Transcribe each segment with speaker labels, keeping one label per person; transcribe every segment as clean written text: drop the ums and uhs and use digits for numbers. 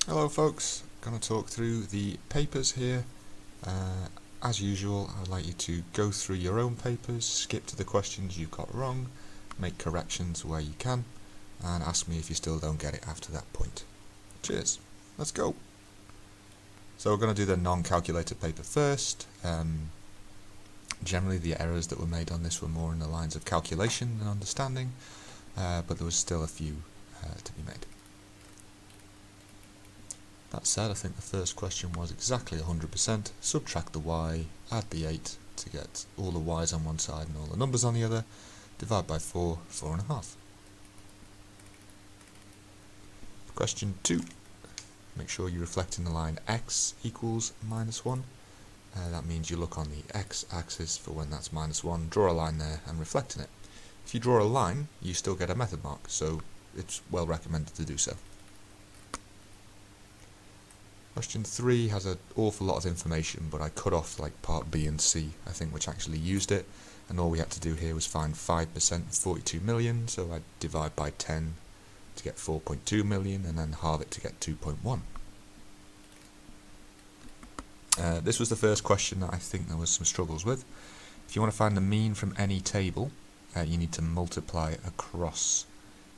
Speaker 1: Hello folks, going to talk through the papers here. As usual, I'd like you to go through your own papers, skip to the questions you've got wrong, make corrections where you can, and ask me if you still don't get it after that point. Cheers, let's go. So we're going to do the non-calculated paper first. Generally the errors that were made on this were more in the lines of calculation than understanding, but there was still a few to be made. That said, I think the first question was exactly 100%. Subtract the y, add the 8 to get all the y's on one side and all the numbers on the other. Divide by 4, 4.5. Question 2. Make sure you reflect in the line x equals minus 1. That means you look on the x-axis for when that's minus 1, draw a line there and reflect in it. If you draw a line, you still get a method mark, so it's well recommended to do so. Question 3 has an awful lot of information, but I cut off like part B and C, I think, which actually used it, and all we had to do here was find 5% of 42 million, so I'd divide by 10 to get 4.2 million, and then halve it to get 2.1. This was the first question that I think there was some struggles with. If you want to find the mean from any table, you need to multiply across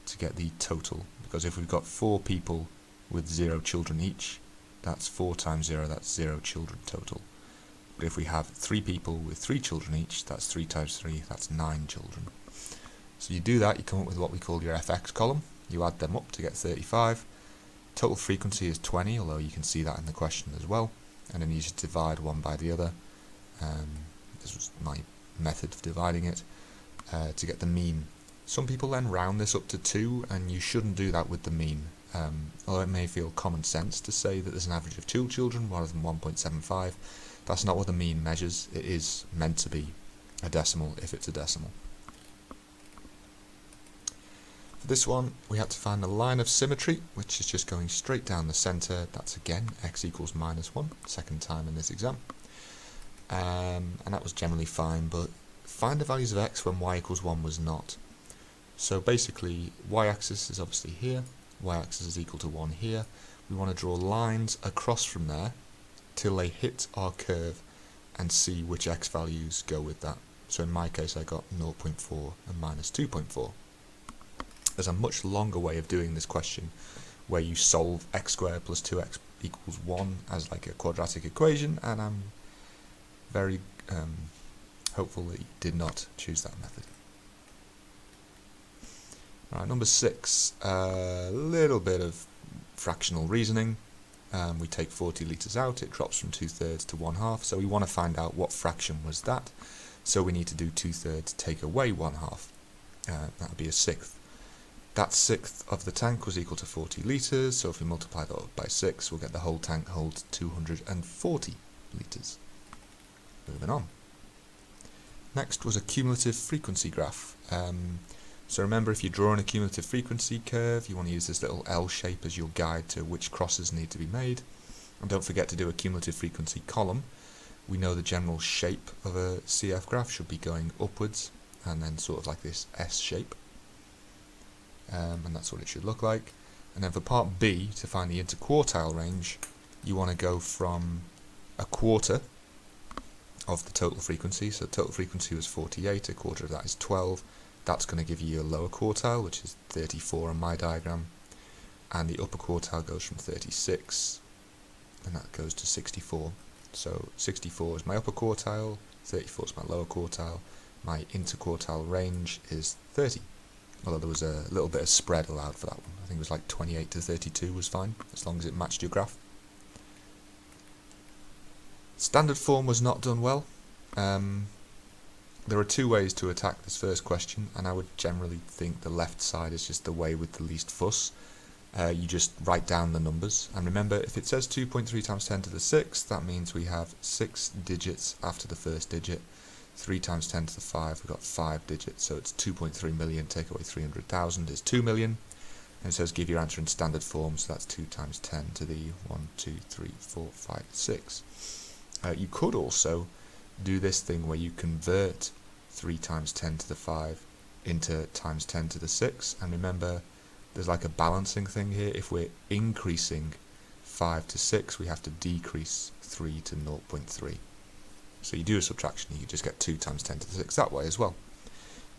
Speaker 1: to get the total, because if we've got 4 people with 0 children each, that's 4 times 0, that's 0 children total. But if we have 3 people with 3 children each, that's 3 times 3, that's 9 children. So you do that, you come up with what we call your fx column, you add them up to get 35. Total frequency is 20, although you can see that in the question as well. And then you just divide one by the other. This was my method of dividing it, to get the mean. Some people then round this up to 2, and you shouldn't do that with the mean. Although it may feel common sense to say that there's an average of 2 children rather than 1.75, that's not what the mean measures. It is meant to be a decimal if it's a decimal. For this one, we had to find the line of symmetry, which is just going straight down the centre. That's again x equals minus 1, second time in this exam. And that was generally fine, but find the values of x when y equals 1 was not. So basically, y-axis is obviously here. Y-axis is equal to 1 here. We want to draw lines across from there till they hit our curve and see which x values go with that. So in my case I got 0.4 and minus 2.4. There's a much longer way of doing this question where you solve x squared plus 2x equals 1 as like a quadratic equation, and I'm very hopeful that you did not choose that method. Alright, number 6, a little bit of fractional reasoning. We take 40 litres out, it drops from 2/3 to 1/2, so we want to find out what fraction was that. So we need to do 2/3 take away 1/2. That would be a sixth. That sixth of the tank was equal to 40 litres, so if we multiply that by 6, we'll get the whole tank holds 240 litres. Moving on. Next was a cumulative frequency graph. So remember, if you're drawing a cumulative frequency curve, you want to use this little L shape as your guide to which crosses need to be made. And don't forget to do a cumulative frequency column. We know the general shape of a CF graph should be going upwards, and then sort of like this S shape. And that's what it should look like. And then for part B, to find the interquartile range, you want to go from a quarter of the total frequency. So total frequency was 48, a quarter of that is 12. That's going to give you a lower quartile, which is 34 on my diagram, and the upper quartile goes from 36, and that goes to 64. So 64 is my upper quartile, 34 is my lower quartile, my interquartile range is 30, although there was a little bit of spread allowed for that one. I think it was like 28 to 32 was fine, as long as it matched your graph. Standard form was not done well. There are 2 ways to attack this first question, and I would generally think the left side is just the way with the least fuss. You just write down the numbers, and remember, if it says 2.3 times 10 to the 6th, that means we have 6 digits after the first digit. 3 times 10 to the 5, we've got 5 digits, so it's 2.3 million, take away 300,000 is 2 million. And it says give your answer in standard form, so that's 2 times 10 to the 1, 2, 3, 4, 5, 6. You could also do this thing where you convert 3 times 10 to the 5 into times 10 to the 6, and remember there's like a balancing thing here. If we're increasing 5 to 6, we have to decrease 3 to 0.3. So you do a subtraction, you just get 2 times 10 to the 6 that way as well.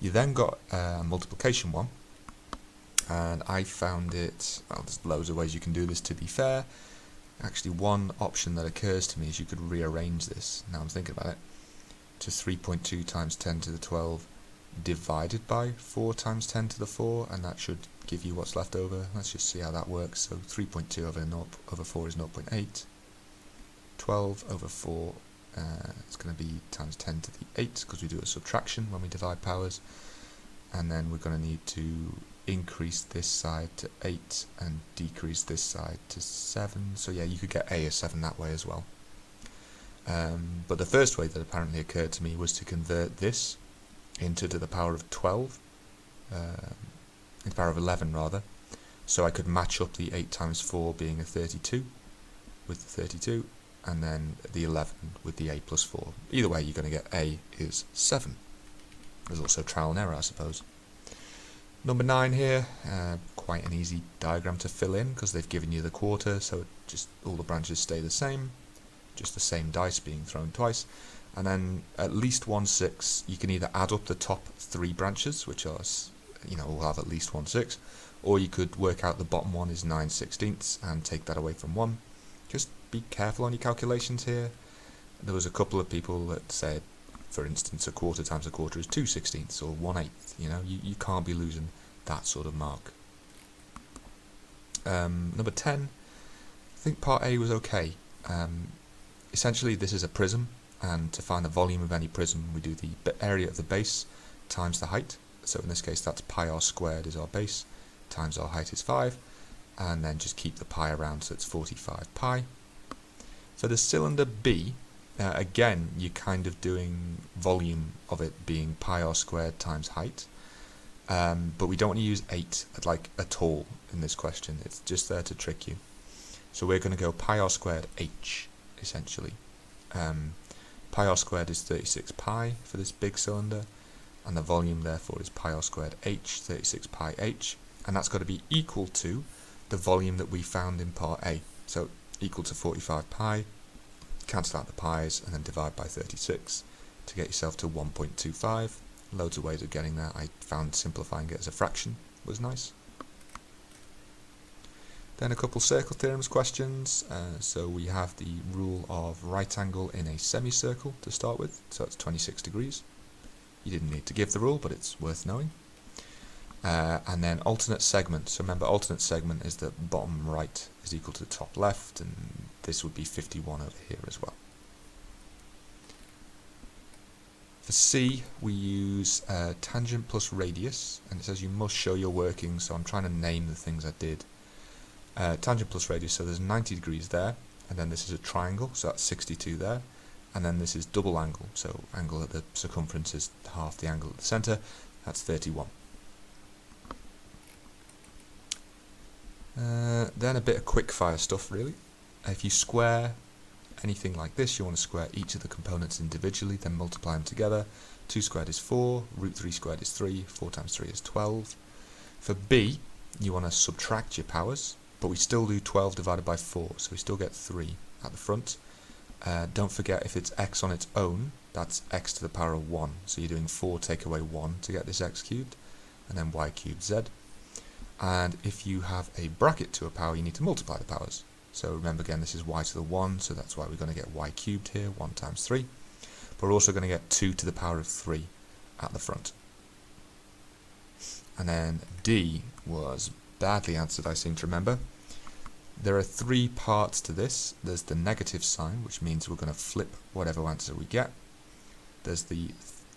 Speaker 1: You then got a multiplication one, and I found it, well, there's loads of ways you can do this, to be fair. Actually, one option that occurs to me is you could rearrange this, now I'm thinking about it, to 3.2 times 10 to the 12 divided by 4 times 10 to the 4, and that should give you what's left over. Let's just see how that works. So 3.2 over 4 is 0.8. 12 over 4, it's going to be times 10 to the 8, because we do a subtraction when we divide powers. And then we're going to need to increase this side to 8 and decrease this side to 7. So yeah, you could get a 7 that way as well. But the first way that apparently occurred to me was to convert this into to the power of 12, in the power of 11 rather, so I could match up the 8 times 4 being a 32 with the 32, and then the 11 with the a plus 4. Either way, you're going to get a is 7. There's also trial and error, I suppose. Number 9 here, quite an easy diagram to fill in because they've given you the quarter, so just all the branches stay the same, just the same dice being thrown twice. And then at least 1/6, you can either add up the top 3 branches, which are, will have at least 1/6, or you could work out the bottom one is 9/16 and take that away from 1. Just be careful on your calculations here. There was a couple of people that said, for instance, a quarter times a quarter is 2/16 or 1/8. You can't be losing that sort of mark. Number 10, I think part A was okay. Essentially, this is a prism, and to find the volume of any prism, we do the area of the base times the height. So in this case, that's pi r squared is our base, times our height is 5, and then just keep the pi around, so it's 45 pi. For the cylinder B, again, you're kind of doing volume of it being pi r squared times height, but we don't want to use 8 at all in this question. It's just there to trick you. So we're going to go pi r squared h, essentially. Pi r squared is 36 pi for this big cylinder, and the volume therefore is pi r squared h, 36 pi h, and that's got to be equal to the volume that we found in part A. So equal to 45 pi, cancel out the pi's, and then divide by 36 to get yourself to 1.25. Loads of ways of getting there. I found simplifying it as a fraction was nice. Then a couple circle theorems questions. So we have the rule of right angle in a semicircle to start with, so it's 26 degrees. You didn't need to give the rule, but it's worth knowing. And then alternate segment. So remember, alternate segment is that bottom right is equal to the top left, and this would be 51 over here as well. For C, we use tangent plus radius, and it says you must show your workings, so I'm trying to name the things I did. Tangent plus radius, so there's 90 degrees there, and then this is a triangle, so that's 62 there, and then this is double angle, so angle at the circumference is half the angle at the centre, that's 31. Then a bit of quick fire stuff really. If you square anything like this, you want to square each of the components individually, then multiply them together. 2 squared is 4, root 3 squared is 3, 4 times 3 is 12. For B, you want to subtract your powers, but we still do 12 divided by 4, so we still get 3 at the front. Don't forget, if it's x on its own, that's x to the power of 1, so you're doing 4 take away 1 to get this x cubed, and then y cubed z. And if you have a bracket to a power, you need to multiply the powers. So remember again, this is y to the 1, so that's why we're going to get y cubed here, 1 times 3. But we're also going to get 2 to the power of 3 at the front. And then D was badly answered, I seem to remember. There are 3 parts to this. There's the negative sign, which means we're going to flip whatever answer we get. There's the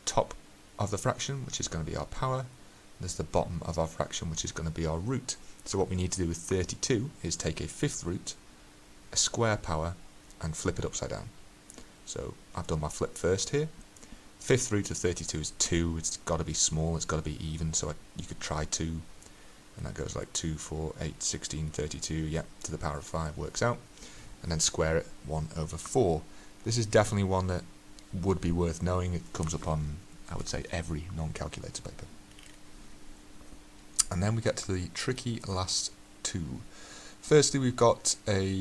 Speaker 1: top of the fraction, which is going to be our power. There's the bottom of our fraction, which is going to be our root. So what we need to do with 32 is take a 5th root, a square power, and flip it upside down. So I've done my flip first here. 5th root of 32 is 2. It's got to be small, it's got to be even, so you could try 2. And that goes like 2, 4, 8, 16, 32, yep, to the power of 5 works out. And then square it, 1 over 4. This is definitely one that would be worth knowing. It comes up on, I would say, every non-calculator paper. And then we get to the tricky last 2. Firstly, we've got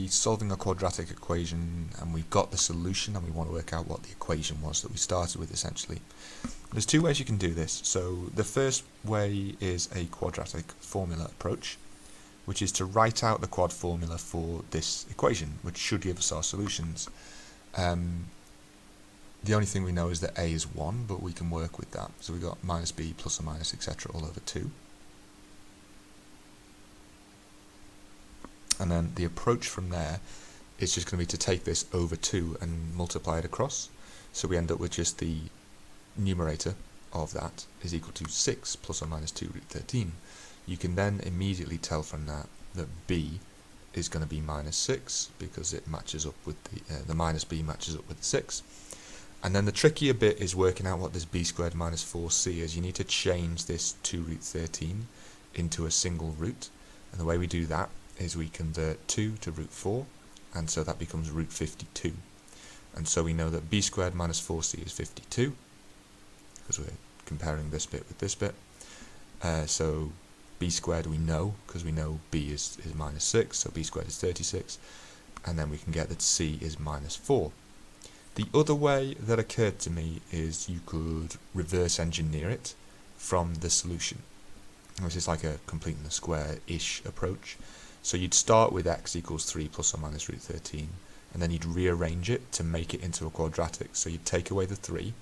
Speaker 1: solving a quadratic equation, and we've got the solution, and we want to work out what the equation was that we started with, essentially. There's two ways you can do this. So the first way is a quadratic formula approach, which is to write out the quad formula for this equation, which should give us our solutions. The only thing we know is that a is 1, but we can work with that. So we've got minus b plus or minus, etc., all over 2. And then the approach from there is just going to be to take this over 2 and multiply it across. So we end up with just the numerator of that is equal to 6 plus or minus 2 root 13. You can then immediately tell from that that b is going to be minus 6 because it matches up with the minus b matches up with 6. And then the trickier bit is working out what this b squared minus 4c is. You need to change this 2 root 13 into a single root. And the way we do that is we convert 2 to root 4, and so that becomes root 52. And so we know that b squared minus 4c is 52, because we're comparing this bit with this bit. So b squared we know, because we know b is minus 6, so b squared is 36, and then we can get that c is minus 4. The other way that occurred to me is you could reverse engineer it from the solution. This is like a completing the square-ish approach. So you'd start with x equals 3 plus or minus root 13, and then you'd rearrange it to make it into a quadratic. So you'd take away the 3,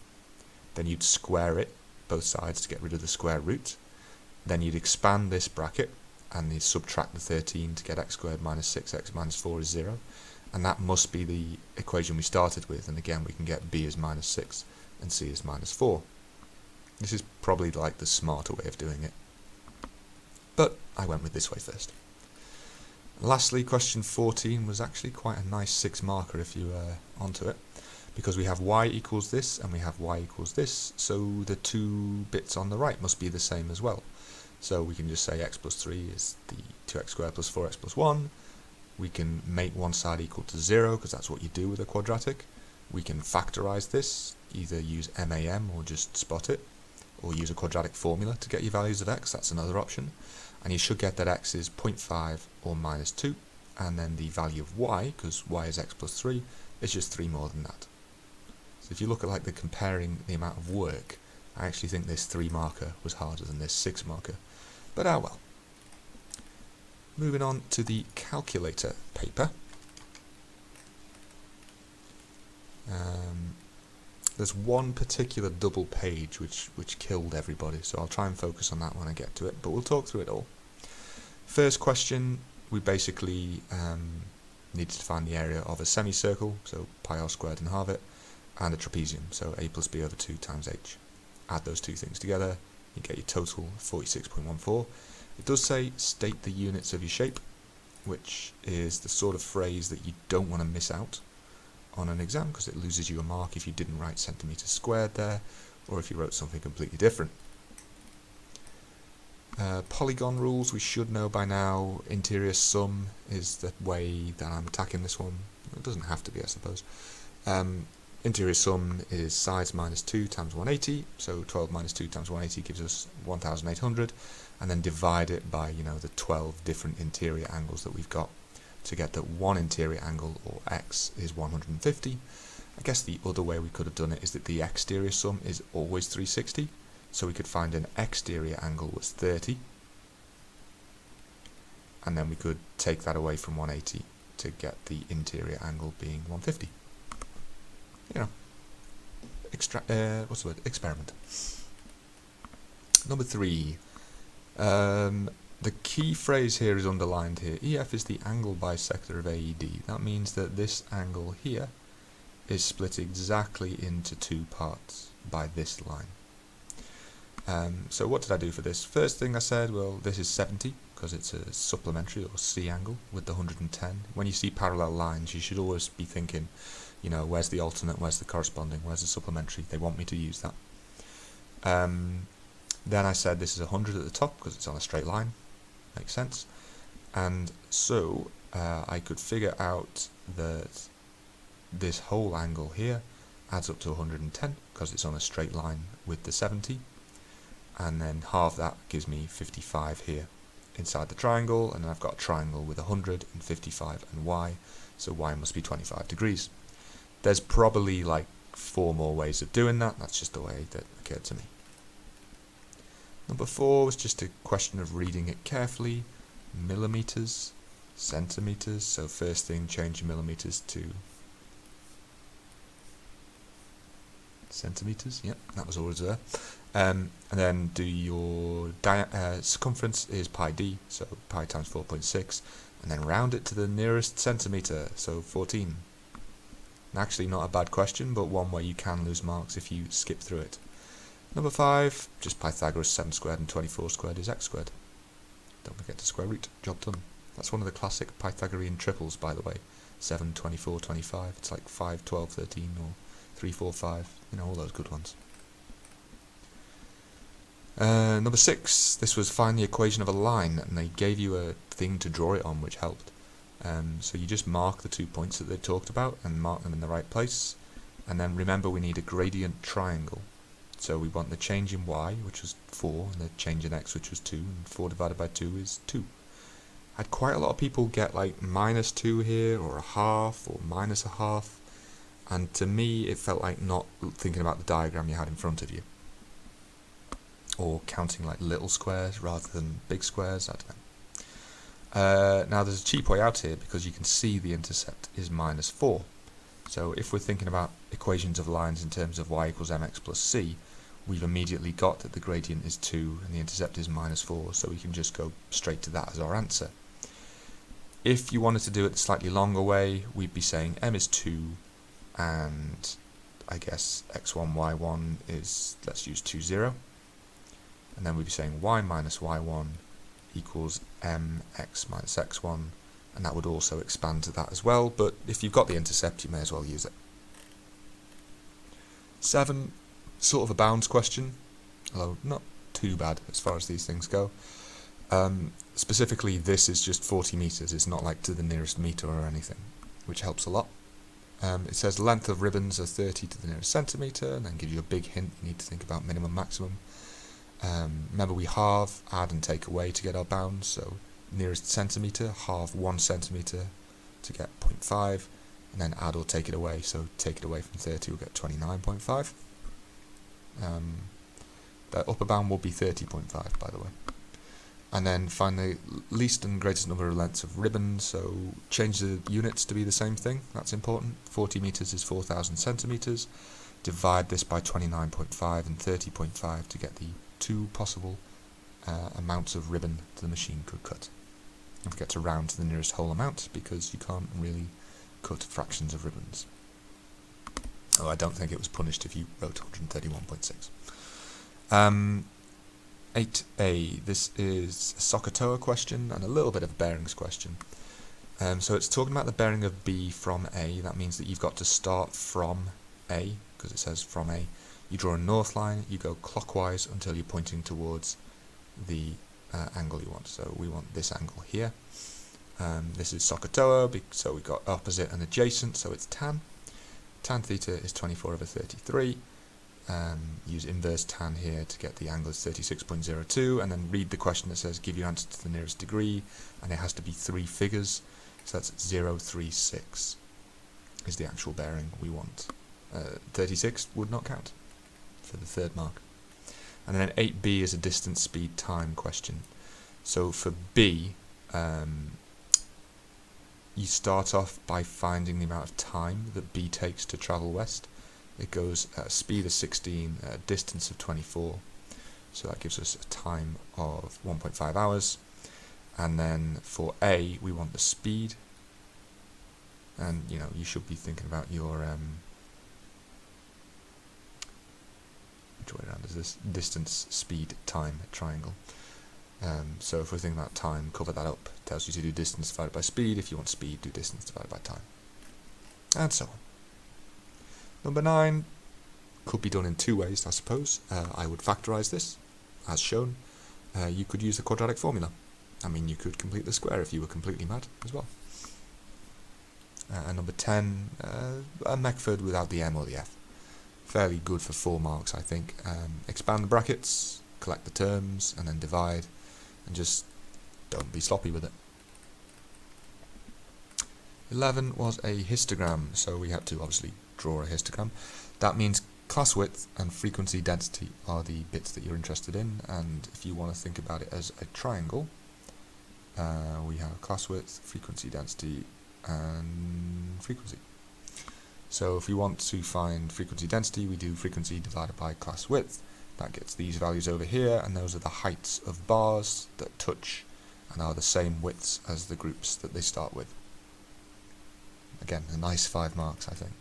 Speaker 1: then you'd square it, both sides, to get rid of the square root. Then you'd expand this bracket, and you'd subtract the 13 to get x squared minus 6x minus 4 is 0. And that must be the equation we started with, and again we can get b as minus 6 and c as minus 4. This is probably like the smarter way of doing it, but I went with this way first. Lastly, question 14 was actually quite a nice 6 marker if you onto it, because we have y equals this and we have y equals this, so the two bits on the right must be the same as well. So we can just say x plus 3 is the 2x squared plus 4x plus 1. We can make one side equal to 0, because that's what you do with a quadratic. We can factorize this, either use MAM or just spot it, or use a quadratic formula to get your values of x, that's another option. And you should get that x is 0.5 or minus 2, and then the value of y, because y is x plus 3, is just 3 more than that. So if you look at like the comparing the amount of work, I actually think this 3 marker was harder than this 6 marker, but ah well. Moving on to the calculator paper. There's one particular double page which killed everybody, so I'll try and focus on that when I get to it, but we'll talk through it all. First question, we basically needed to find the area of a semicircle, so pi r squared and halve it, and a trapezium, so a plus b over 2 times h. Add those two things together, you get your total 46.14. It does say state the units of your shape, which is the sort of phrase that you don't want to miss out on an exam, because it loses you a mark if you didn't write centimetres squared there, or if you wrote something completely different. Polygon rules we should know by now. Interior sum is the way that I'm attacking this one. It doesn't have to be, I suppose. Interior sum is sides minus 2 times 180, so 12 minus 2 times 180 gives us 1800, and then divide it by, the 12 different interior angles that we've got to get that one interior angle, or x, is 150. I guess the other way we could have done it is that the exterior sum is always 360, so we could find an exterior angle was 30, and then we could take that away from 180 to get the interior angle being 150. Experiment. Number 3. The key phrase here is underlined here. EF is the angle bisector of AED. That means that this angle here is split exactly into 2 parts by this line. So what did I do for this? First thing I said, well, this is 70, because it's a supplementary or C angle with the 110. When you see parallel lines, you should always be thinking, where's the alternate, where's the corresponding, where's the supplementary? They want me to use that. Then I said this is 100 at the top, because it's on a straight line. Makes sense. And so I could figure out that this whole angle here adds up to 110, because it's on a straight line with the 70. And then half that gives me 55 here. inside the triangle, and then I've got a triangle with 100 and 55 and y, so y must be 25 degrees. There's probably like 4 more ways of doing that, that's just the way that occurred to me. Number 4 was just a question of reading it carefully. Millimeters, centimeters, so first thing change your millimeters to centimeters, yep, that was always there. And then do your circumference is pi d, so pi times 4.6, and then round it to the nearest centimeter, so 14. Actually not a bad question, but one where you can lose marks if you skip through it. Number 5, just Pythagoras, 7 squared and 24 squared is x squared. Don't forget to square root, job done. That's one of the classic Pythagorean triples, by the way. 7, 24, 25, it's like 5, 12, 13, or 3, 4, 5, you know, all those good ones. Number 6, this was find the equation of a line, and they gave you a thing to draw it on, which helped. So you just mark the 2 points that they talked about, and mark them in the right place, and then remember we need a gradient triangle. So we want the change in y, which was 4, and the change in x, which was 2, and 4 divided by 2 is 2. I had quite a lot of people get like -2 here, or a half, or minus a half, and to me it felt like not thinking about the diagram you had in front of you, or counting like little squares rather than big squares, I don't know. Now there's a cheap way out here because you can see the intercept is -4. So if we're thinking about equations of lines in terms of y equals mx plus c, we've immediately got that the gradient is 2 and the intercept is -4, so we can just go straight to that as our answer. If you wanted to do it the slightly longer way, we'd be saying m is 2, and I guess x1, y1 is, let's use 2, 0. And then we'd be saying y minus y1 equals mx minus x1, and that would also expand to that as well, but if you've got the intercept you may as well use it. 7, sort of a bounds question, although not too bad as far as these things go. Specifically this is just 40 meters, it's not like to the nearest meter or anything, which helps a lot. It says length of ribbons are 30 to the nearest centimeter, and then gives you a big hint you need to think about minimum maximum. Remember we halve, add and take away to get our bounds, so nearest centimeter, halve 1 centimeter to get 0.5, and then add or take it away, so take it away from 30 we'll get 29.5. The upper bound will be 30.5 by the way. And then find the least and greatest number of lengths of ribbon, so change the units to be the same thing, that's important. 40 meters is 4,000 centimeters. Divide this by 29.5 and 30.5 to get the 2 possible amounts of ribbon the machine could cut. Don't forget to round to the nearest whole amount because you can't really cut fractions of ribbons. Oh, I don't think it was punished if you wrote 131.6. 8a, this is a SOHCAHTOA question and a little bit of a bearings question. So it's talking about the bearing of B from A. That means that you've got to start from A, because it says from A. You draw a north line, you go clockwise until you're pointing towards the angle you want. So we want this angle here. This is SOHCAHTOA, so we've got opposite and adjacent, so it's tan. Tan theta is 24/33. Use inverse tan here to get the angle is 36.02, and then read the question that says give your answer to the nearest degree, and it has to be 3 figures, so that's 036 is the actual bearing we want. 36 would not count for the third mark. And then 8b is a distance, speed, time question. So for B, you start off by finding the amount of time that B takes to travel west. It goes at a speed of 16, at a distance of 24, so that gives us a time of 1.5 hours. And then for A, we want the speed, and you know, you should be thinking about your which way around is this? Distance, speed, time triangle. So if we're thinking about time, cover that up. It tells you to do distance divided by speed. If you want speed, do distance divided by time, and so on. Number 9 could be done in 2 ways, I suppose. I would factorise this, as shown. You could use the quadratic formula. I mean, you could complete the square if you were completely mad as well. And number 10, a Mechford without the M or the F. Fairly good for 4 marks, I think. Expand the brackets, collect the terms, and then divide, and just don't be sloppy with it. 11 was a histogram, so we had to obviously draw a histogram. That means class width and frequency density are the bits that you're interested in, and if you want to think about it as a triangle, we have class width, frequency density, and frequency. So if we want to find frequency density, we do frequency divided by class width. That gets these values over here, and those are the heights of bars that touch and are the same widths as the groups that they start with. Again, a nice 5 marks, I think.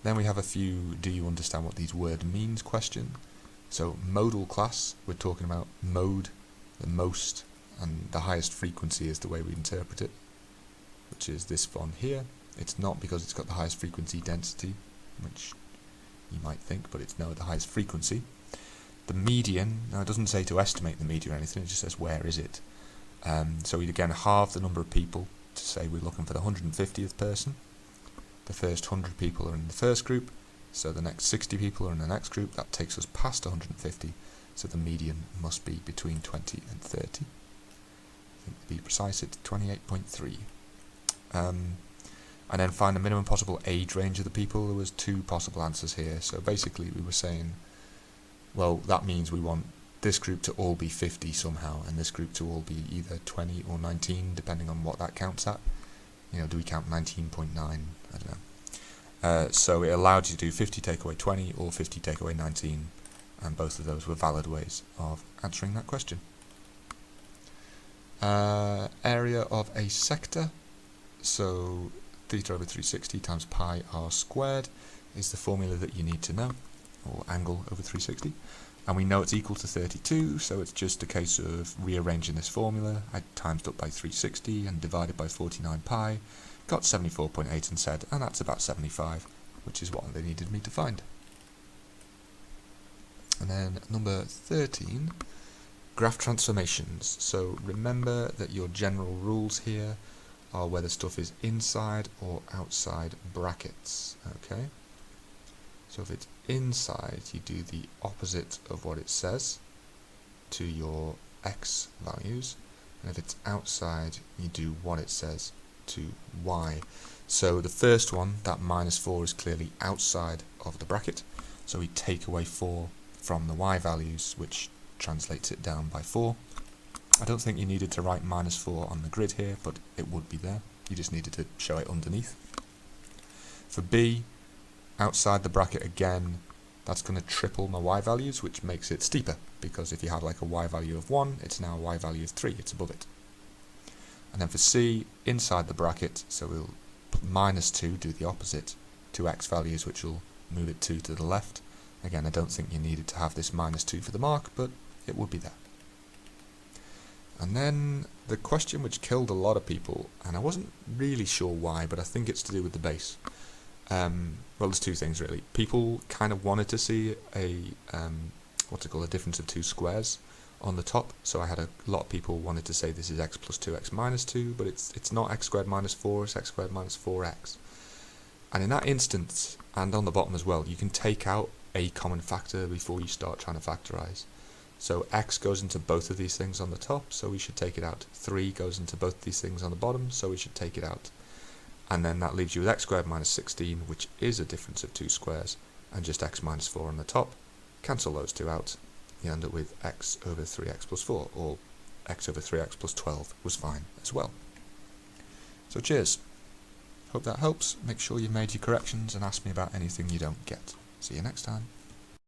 Speaker 1: Then we have a few do you understand what these word means question. So modal class, we're talking about mode, the most, and the highest frequency is the way we interpret it, which is this one here. It's not because it's got the highest frequency density, which you might think, but it's no, the highest frequency. The median, now it doesn't say to estimate the median or anything, it just says where is it. So we'd again halve the number of people to say we're looking for the 150th person. The first 100 people are in the first group, so the next 60 people are in the next group. That takes us past 150, so the median must be between 20 and 30. I think to be precise, it's 28.3. And then find the minimum possible age range of the people. There was 2 possible answers here. So basically we were saying, well, that means we want this group to all be 50 somehow, and this group to all be either 20 or 19, depending on what that counts at. You know, do we count 19.9? I don't know. So it allowed you to do 50 take away 20 or 50 take away 19, and both of those were valid ways of answering that question. Area of a sector. So theta over 360 times pi r squared is the formula that you need to know, or angle over 360. And we know it's equal to 32, so it's just a case of rearranging this formula. I times up by 360 and divided by 49 pi, got 74.8 and said, and that's about 75, which is what they needed me to find. And then number 13, graph transformations. So remember that your general rules here are whether stuff is inside or outside brackets, okay? So if it's inside, you do the opposite of what it says to your x values, and if it's outside, you do what it says to y. So the first one, that -4, is clearly outside of the bracket, so we take away 4 from the y values, which translates it down by 4. I don't think you needed to write -4 on the grid here, but it would be there. You just needed to show it underneath. For b, outside the bracket again, that's going to triple my y values, which makes it steeper, because if you have like a y value of 1, it's now a y value of 3, it's above it. And then for c, inside the bracket, so we'll put -2, do the opposite, to x values, which will move it 2 to the left. Again, I don't think you needed to have this -2 for the mark, but it would be there. And then the question which killed a lot of people, and I wasn't really sure why, but I think it's to do with the base. Well, there's 2 things really. People kind of wanted to see a a difference of 2 squares on the top. So I had a lot of people wanted to say this is x plus 2x minus 2, but it's not x squared minus 4, it's x squared minus 4x. And in that instance, and on the bottom as well, you can take out a common factor before you start trying to factorize. So x goes into both of these things on the top, so we should take it out. 3 goes into both these things on the bottom, so we should take it out. And then that leaves you with x squared minus 16, which is a difference of 2 squares, and just x minus 4 on the top. Cancel those 2 out. You end up with x over 3x plus 4, or x over 3x plus 12 was fine as well. So cheers. Hope that helps. Make sure you've made your corrections and ask me about anything you don't get. See you next time.